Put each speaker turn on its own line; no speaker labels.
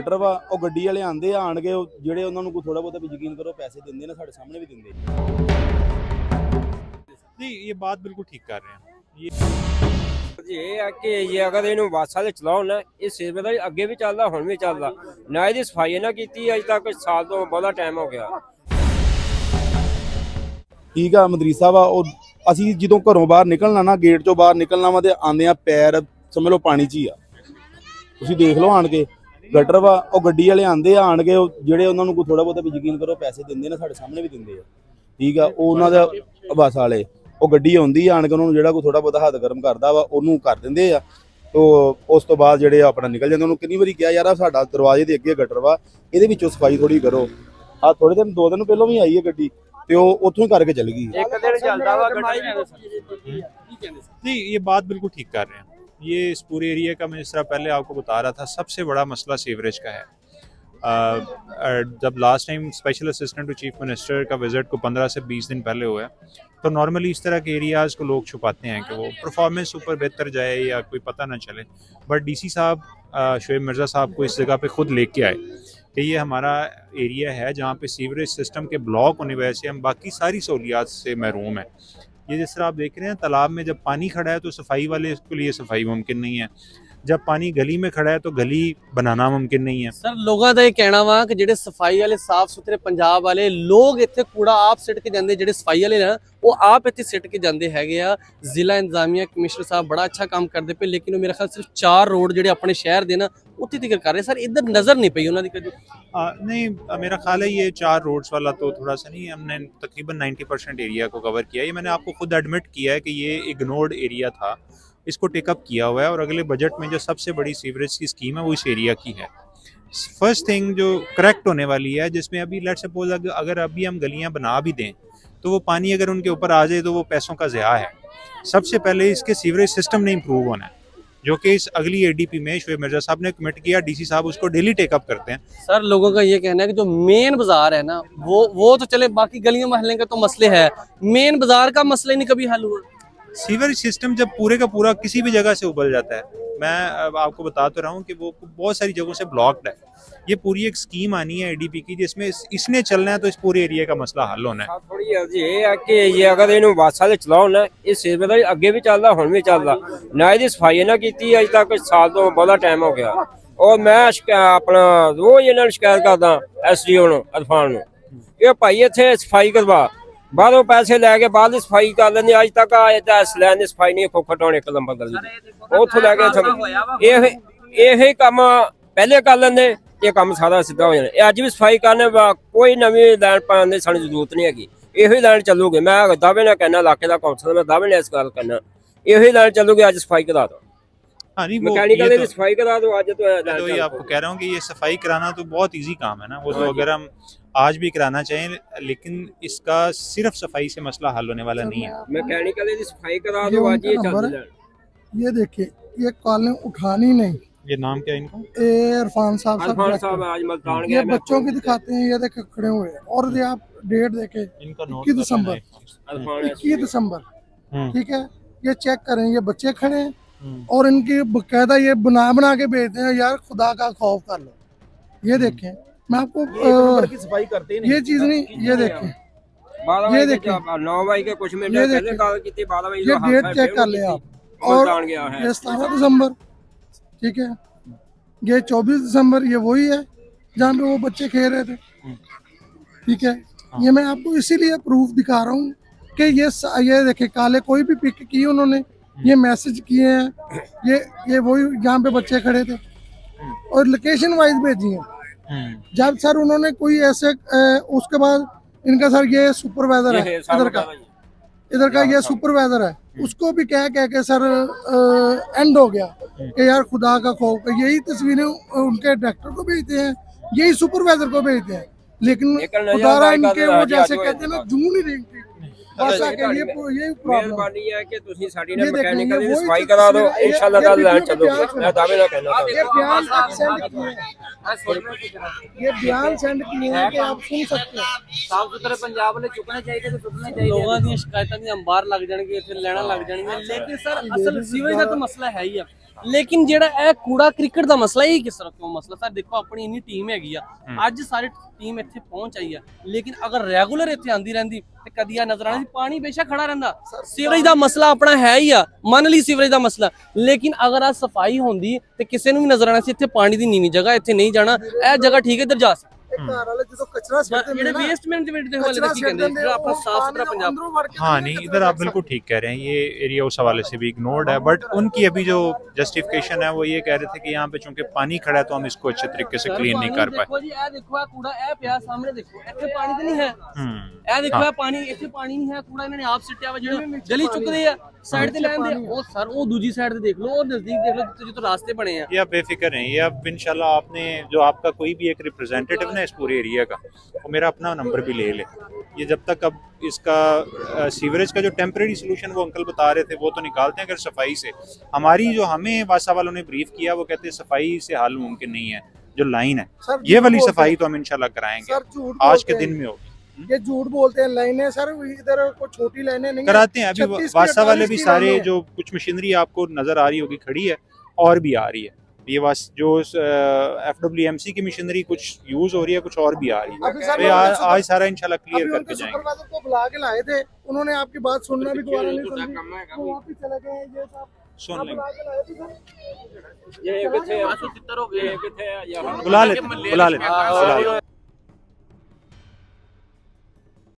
Litre ਵਾ ਉਹ ਗੱਡੀ ਵਾਲੇ ਆਂਦੇ ਆਣ ਕੇ ਜਿਹੜੇ ਉਹਨਾਂ ਨੂੰ ਕੋਈ ਥੋੜਾ ਬਹੁਤਾ ਵੀ ਯਕੀਨ ਕਰੋ पैसे ਦਿੰਦੇ ਨੇ ਸਾਡੇ ਸਾਹਮਣੇ ਵੀ ਦਿੰਦੇ।
नहीं ये बात बिल्कुल ठीक कर रहे हैं
ये है कि ये अगर इन्हू बस वाले चलाओ ना इस सिलसिले ਦਾ ਅੱਗੇ ਵੀ ਚੱਲਦਾ ਹੁਣ ਵੀ ਚੱਲਦਾ ਨਾ ਇਹਦੀ ਸਫਾਈ ਨਾ ਕੀਤੀ ਅਜੇ ਤੱਕ ਸਾਲ ਤੋਂ ਬਹੁਤਾ ਟਾਈਮ ਹੋ ਗਿਆ।
ਠੀਕ ਆ ਮੰਤਰੀ ਸਾਹਿਬ ਆ ਉਹ ਅਸੀਂ ਜਦੋਂ ਘਰੋਂ ਬਾਹਰ ਨਿਕਲਣਾ ਨਾ ਗੇਟ ਚੋਂ ਬਾਹਰ ਨਿਕਲਣਾ ਵਾ ਤੇ ਆਂਦੇ ਆ ਪੈਰ ਸਮਝ ਲਓ ਪਾਣੀ 'ਚ ਹੀ ਆ। ਤੁਸੀਂ ਦੇਖ ਲਓ ਆਣ ਕੇ ਗਟਰ ਵਾ ਉਹ ਗੱਡੀ ਵਾਲੇ ਆਂਦੇ ਆਣ ਕੇ ਜਿਹੜੇ ਉਹਨਾਂ ਨੂੰ ਕੋਈ ਥੋੜਾ ਬਹੁਤਾ ਵੀ ਯਕੀਨ ਕਰੋ ਪੈਸੇ ਦਿੰਦੇ ਨੇ ਸਾਡੇ ਸਾਹਮਣੇ ਵੀ ਦਿੰਦੇ ਆ। ਠੀਕ ਆ ਉਹ ਉਹਨਾਂ ਦਾ ਬੱਸ ਵਾਲੇ ਉਹ ਗੱਡੀ ਆਉਂਦੀ ਆਣ ਕੇ ਉਹਨਾਂ ਨੂੰ ਜਿਹੜਾ ਕੋਈ ਥੋੜਾ ਬਹੁਤਾ ਹੱਥ ਗਰਮ ਕਰਦਾ ਵਾ ਉਹਨੂੰ ਕਰ ਦਿੰਦੇ ਆ। ਤੋ ਉਸ ਤੋਂ ਬਾਅਦ ਜਿਹੜੇ ਆਪਣਾ ਨਿਕਲ ਜਾਂਦੇ। ਉਹਨੂੰ ਕਿੰਨੀ ਵਾਰੀ ਕਿਹਾ ਯਾਰ ਸਾਡਾ ਦਰਵਾਜ਼ੇ ਦੇ ਅੱਗੇ ਗਟਰ ਵਾ ਇਹਦੇ ਵਿੱਚੋਂ ਸਫਾਈ ਥੋੜੀ ਕਰੋ। ਆ ਥੋੜੇ ਦਿਨ 2 ਦਿਨ ਪਹਿਲਾਂ ਵੀ ਆਈ ਹੈ ਗੱਡੀ ਤੇ ਉਹ ਉੱਥੋਂ ਹੀ ਕਰਕੇ ਚਲ ਗਈ।
ਇੱਕ ਦਿਨ ਚੱਲਦਾ ਵਾ
नहीं ये बात बिल्कुल ठीक कर रहे हैं। ये इस पूरे एरिया का मैं जिस तरह पहले आपको बता रहा था सबसे बड़ा मसला सीवरेज का है। जब last time special assistant to chief minister का विजिट को 15 से 20 दिन पहले हुआ तो नॉर्मली इस तरह के एरियाज़ को लोग छुपाते हैं कि वो परफॉर्मेंस ऊपर बेहतर जाए या कोई पता ना चले। बट डीसी साहब शोएब मिर्ज़ा साहब को इस जगह पे खुद लेके आए कि ये हमारा एरिया है जहाँ पे सीवरेज सिस्टम के ब्लॉक होने वजह से हम बाकी सारी सहूलियात से महरूम हैं। ये जिस तरह आप देख रहे हैं तालाब में जब पानी खड़ा है तो सफाई वाले के लिए सफाई मुमकिन नहीं है, जब पानी गली में खड़ा है तो गली बनाना मुमकिन नहीं है।
सर लोगों का ये कहना वा कि ਜਿਹੜੇ ਸਫਾਈ ਵਾਲੇ ਸਾਫ ਸੁਥਰੇ ਪੰਜਾਬ ਵਾਲੇ ਲੋਕ ਇੱਥੇ ਕੂੜਾ ਆਪ ਸਿੱਟ ਕੇ ਜਾਂਦੇ ਜਿਹੜੇ ਸਫਾਈ ਵਾਲੇ ਨੇ ਉਹ ਆਪ ਇੱਥੇ ਸਿੱਟ ਕੇ ਜਾਂਦੇ ਹੈਗੇ ਆ। ਜ਼ਿਲ੍ਹਾ ਇੰਤਜ਼ਾਮੀਆ ਕਮਿਸ਼ਨਰ ਸਾਹਿਬ ਬੜਾ ਅੱਛਾ ਕੰਮ ਕਰਦੇ ਪਏ ਲੇਕਿਨ ਉਹ ਮੇਰੇ ਖਿਆਲ ਸਿਰਫ 4 ਰੋਡ ਜਿਹੜੇ ਆਪਣੇ ਸ਼ਹਿਰ ਦੇ ਨਾ ਉੱਥੇ ਤੱਕ ਕਰ ਰਹੇ। ਸਰ ਇੱਧਰ ਨਜ਼ਰ ਨਹੀਂ ਪਈ ਉਹਨਾਂ ਦੀ ਕਦੀ।
नहीं मेरा ख्याल है ये 4 रोड्स वाला तो थोड़ा सा नहीं, हमने तकरीबन 90% एरिया को कवर किया। ये मैंने आपको खुद एडमिट किया है कि ये इग्नोर्ड एरिया था, इसको टेकअप किया हुआ है और अगले बजट में जो सबसे बड़ी सीवरेज की स्कीम है वो इस एरिया की है। फर्स्ट थिंग जो करेक्ट होने वाली है जिसमें अभी लेट्स सपोज अगर अभी हम गलियां बना भी दें तो वो पानी अगर उनके ऊपर आ जाए तो वो पैसों का ज़या है। सबसे पहले इसके सीवरेज सिस्टम ने इम्प्रूव होना है जो कि इस अगली एडीपी में शोएब मिर्ज़ा साहब ने कमिट किया। डीसी साहब उसको डेली टेकअप करते हैं।
सर लोगों का ये कहना है कि जो मेन बाजार है ना वो तो चले बाकी गलियों मोहल्ले के तो मसले है, मेन बाजार का मसला ही नहीं कभी हल हुआ।
सीवरेज सिस्टम जब पूरे का पूरा किसी भी जगह से उबल जाता है, मैं अब आपको बता तो रहा हूँ कि वो बहुत सारी जगहों से ब्लॉक्ड है। ये पूरी एक स्कीम आनी है एडीपी की जिसमें इसने चलना है तो इस पूरे एरिया का मसला हल होना है।
थोड़ी अर्जी ये है कि ये अगर इन्हू बस वाले चलाओ ना इस सिलसिले ਦਾ ਅੱਗੇ ਵੀ ਚੱਲਦਾ ਹੁਣ ਵੀ ਚੱਲਦਾ ਨਾ ਇਹਦੀ ਸਫਾਈ ਨਾ ਕੀਤੀ ਅਜੇ ਤੱਕ ਸਾਲ ਤੋਂ ਬਹੁਤਾ ਟਾਈਮ ਹੋ ਗਿਆ। ਔਰ ਮੈਂ ਆਪਣਾ ਰੋਜ਼ ਇਹਨਾਂ ਨੂੰ ਸ਼ਿਕਾਇਤ ਕਰਦਾ ਐਸਡੀਓ ਨੂੰ ਅਰਫਾਨ ਨੂੰ ਇਹ ਭਾਈ ਇੱਥੇ ਸਫਾਈ ਕਰਵਾ ਬਾਹਰੋਂ ਪੈਸੇ ਲੈ ਕੇ ਬਾਹਰ ਦੀ ਸਫਾਈ ਕਰ ਲੈਂਦੇ। ਅੱਜ ਤੱਕ ਆਏ ਤਾਂ ਇਸ ਲੈਣ ਦੀ ਸਫਾਈ ਨਹੀਂ ਖੋਖਟ ਹੋਣ ਇੱਕ ਨੰਬਰ ਗਲੀ ਉੱਥੋਂ ਲੈ ਕੇ ਇਹ ਕੰਮ ਪਹਿਲੇ ਕਰ ਲੈਂਦੇ ਇਹ ਕੰਮ ਸਾਰਾ ਸਿੱਧਾ ਹੋ ਜਾਣਾ। ਇਹ ਅੱਜ ਵੀ ਸਫਾਈ ਕਰਨ ਕੋਈ ਨਵੀਂ ਲਾਈਨ ਪਾਉਣ ਦੀ ਸਾਨੂੰ ਜ਼ਰੂਰਤ ਨਹੀਂ ਹੈਗੀ। ਇਹੋ ਹੀ ਲਾਈਨ ਚੱਲੂਗੇ। ਮੈਂ ਦਾਅਵੇ ਨਾਲ ਕਹਿਣਾ ਇਲਾਕੇ ਦਾ ਕੌਂਸਲਰ ਮੈਂ ਦਾਅਵੇ ਨਾਲ ਇਸ ਗੱਲ ਕਰਨਾ ਇਹੋ ਹੀ ਲਾਈਨ ਚੱਲੂਗੀ। ਅੱਜ सफाई करा दो
हाँ नहीं
मैकेनिकल की सफाई करा दो आज
तो ये आपको कह रहा हूँ कि ये सफाई कराना तो बहुत इजी काम है ना। वो तो अगर हम आज भी कराना चाहिए लेकिन इसका सिर्फ सफाई से मसला हल होने वाला नहीं है।
मैकेनिकल की सफाई करा दो आज ये चल।
ये देखिए ये कॉलें उठानी नहीं।
ये नाम क्या है इनका?
इरफान साहब
आज मल्तान
ये बच्चों की दिखाते हैं। ये देखे खड़े हुए और ये आप डेट देखे 21 दिसंबर 21 दिसंबर ठीक है। ये चेक करें ये बच्चे खड़े हैं और इनकी बकायदा ये बना के भेजते हैं। यार खुदा का खौफ कर लो। ये देखें मैं आपको
सफाई करते ही नहीं।
ये चीज नहीं ये देखें
ये देखिए 9 बजे के कुछ मिनट पहले कॉल की 12 बजे
ये डेट चेक कर लें आप। और ये 17 दिसंबर ठीक है। ये 24 दिसंबर ये वही है जहाँ पे वो बच्चे खेल रहे थे ठीक है। ये मैं आपको इसीलिए प्रूफ दिखा रहा हूँ कि ये देखे काले कोई भी पिक की उन्होंने ये मैसेज किए हैं। ये वही जहाँ पे बच्चे खड़े थे और लोकेशन वाइज भेजी है। जब सर उन्होंने कोई ऐसे उसके बाद इनका सर ये सुपरवाइजर है इधर का ये सुपरवाइजर है उसको भी कह के सर एंड हो गया कि यार खुदा का खौफ। यही तस्वीरें उनके डायरेक्टर को भेजते हैं यही सुपरवाइजर को भेजते हैं लेकिन खुदारा इनके वो जैसे कहते हैं ना जून ही रेंगते बस आके ये
मेहरबानी है कि तुसी साडी ने मैकेनिकल की सफाई करा दो इंशाल्लाह ताला लाइन चलोगे। मैं दावे ना कहना
ये बयान सेंड किए हैं ये बयान सेंड किए हैं कि आप सुन सकते हैं।
साफ सुथरे पंजाब वाले चुकने चाहिए तो चुकने चाहिए। लोगों दी शिकायतां दी अंबार लग जाणगे इत्थे लैणा लग जाणगे लेकिन सर असल सीवरेज दा तो मसला है ही है। ਲੇਕਿਨ ਜਿਹੜਾ ਇਹ ਕੂੜਾ ਕ੍ਰਿਕਟ ਦਾ ਮਸਲਾ ਇਹ ਕਿਸ ਤਰ੍ਹਾਂ ਕਿਉਂ ਮਸਲਾ ਸਰ ਦੇਖੋ ਆਪਣੀ ਇੰਨੀ ਟੀਮ ਹੈਗੀ ਆ ਅੱਜ ਸਾਰੀ ਟੀਮ ਇੱਥੇ ਪਹੁੰਚ ਆਈ ਆ ਲੇਕਿਨ ਅਗਰ ਰੈਗੂਲਰ ਇੱਥੇ ਆਂਦੀ ਰਹਿੰਦੀ ਤੇ ਕਦੀ ਆ ਨਜ਼ਰ ਆਣਾ ਸੀ ਪਾਣੀ ਬੇਸ਼ੱਕ ਖੜਾ ਰਹਿੰਦਾ ਸੀਵਰੇਜ ਦਾ ਮਸਲਾ ਆਪਣਾ ਹੈ ਹੀ ਆ ਮੰਨ ਲਈ ਸੀਵਰੇਜ ਦਾ ਮਸਲਾ ਲੇਕਿਨ ਅਗਰ ਆ ਸਫਾਈ ਹੁੰਦੀ ਤੇ ਕਿਸੇ ਨੂੰ ਵੀ ਨਜ਼ਰ ਆਣਾ ਸੀ ਇੱਥੇ ਪਾਣੀ ਦੀ ਨੀਵੀਂ ਜਗ੍ਹਾ ਇੱਥੇ ਨਹੀਂ ਜਾਣਾ ਇਹ ਜਗ੍ਹਾ ਠੀਕ ਹੈ ਇੱਧਰ ਜਾ
एक घर वाले जो कचरा सिर्फ
ਜਿਹੜੇ ਵੇਸਟ ਮੈਨੇਜਮੈਂਟ ਦੇ ਹਵਾਲੇ ਨਾਲ ਕੀ ਕਹਿੰਦੇ ਜਿਹੜਾ ਆਪਣਾ ਸਾਫ ਸੁਥਰਾ ਪੰਜਾਬ
हाँ नहीं इधर आप बिल्कुल ठीक कह रहे हैं, ये एरिया उस हवाले से भी इग्नोर्ड है, बट उनकी अभी जो जस्टिफिकेशन है वो ये कह रहे थे कि यहाँ पे चूंकि पानी खड़ा है तो हम इसको अच्छे तरीके से क्लीन नहीं कर पाए।
ਦੇਖੋ ਜੀ ਇਹ ਦੇਖੋ ਇਹ ਕੂੜਾ ਇਹ ਪਿਆ ਸਾਹਮਣੇ ਦੇਖੋ ਇੱਥੇ ਪਾਣੀ ਤੇ ਨਹੀਂ ਹੈ ਇਹ ਦੇਖੋ ਇਹ ਪਾਣੀ ਇੱਥੇ ਪਾਣੀ ਨਹੀਂ ਹੈ ਕੂੜਾ ਇਹਨਾਂ ਨੇ ਆਪ ਸਿੱਟਿਆ ਵਾ ਜਿਹੜਾ ਗਲੀ ਚੁੱਕਦੇ ਆ ਸਾਈਡ ਤੇ ਲੈਂਦੇ ਉਹ ਸਰ ਉਹ ਦੂਜੀ ਸਾਈਡ ਤੇ ਦੇਖ ਲਓ ਉਹ ਨਜ਼ਦੀਕ ਦੇਖ ਲਓ ਜਿੱਥੇ ਰਾਸਤੇ ਬਣੇ ਆ।
ये आप बेफिक्र हैं, ये अब इंशाल्लाह आपने जो आपका कोई भी एक रिप्रेजेंटेटिव ना इस पूरे एरिया का वो मेरा अपना नंबर भी ले ले, ये जब तक अब इसका सीवरेज का जो टेम्परेरी सोल्यूशन वो अंकल बता रहे थे वो तो निकालते हैं अगर सफाई से। हमारी जो हमें वासा वालों ने ब्रीफ किया वो कहते हैं सफाई से हल मुमकिन नहीं है, जो लाइन है ये वाली सफाई तो हम इंशाल्लाह कराएंगे आज के दिन में होगी।
ये झूठ बोलते हैं लाइनें सर इधर कोई छोटी लाइनें नहीं
कराते हैं अभी वासा वाले भी सारे जो कुछ मशीनरी आपको नजर आ रही होगी खड़ी है और भी आ रही है, ये बस जो FWMC की मशीनरी कुछ यूज हो रही है कुछ और भी आ रही है, तो आज सारा इंशाल्लाह क्लियर करके जाएंगे।
सुपरवाइजर को बुला के लाए थे उन्होंने आपकी बात सुनना भी दोबारा नहीं सुनी तो वापस चले गए ये सब
सुन लेंगे,
बुला के लाए थे सर
ये किथे 870 हो गए किथे
बुला लेते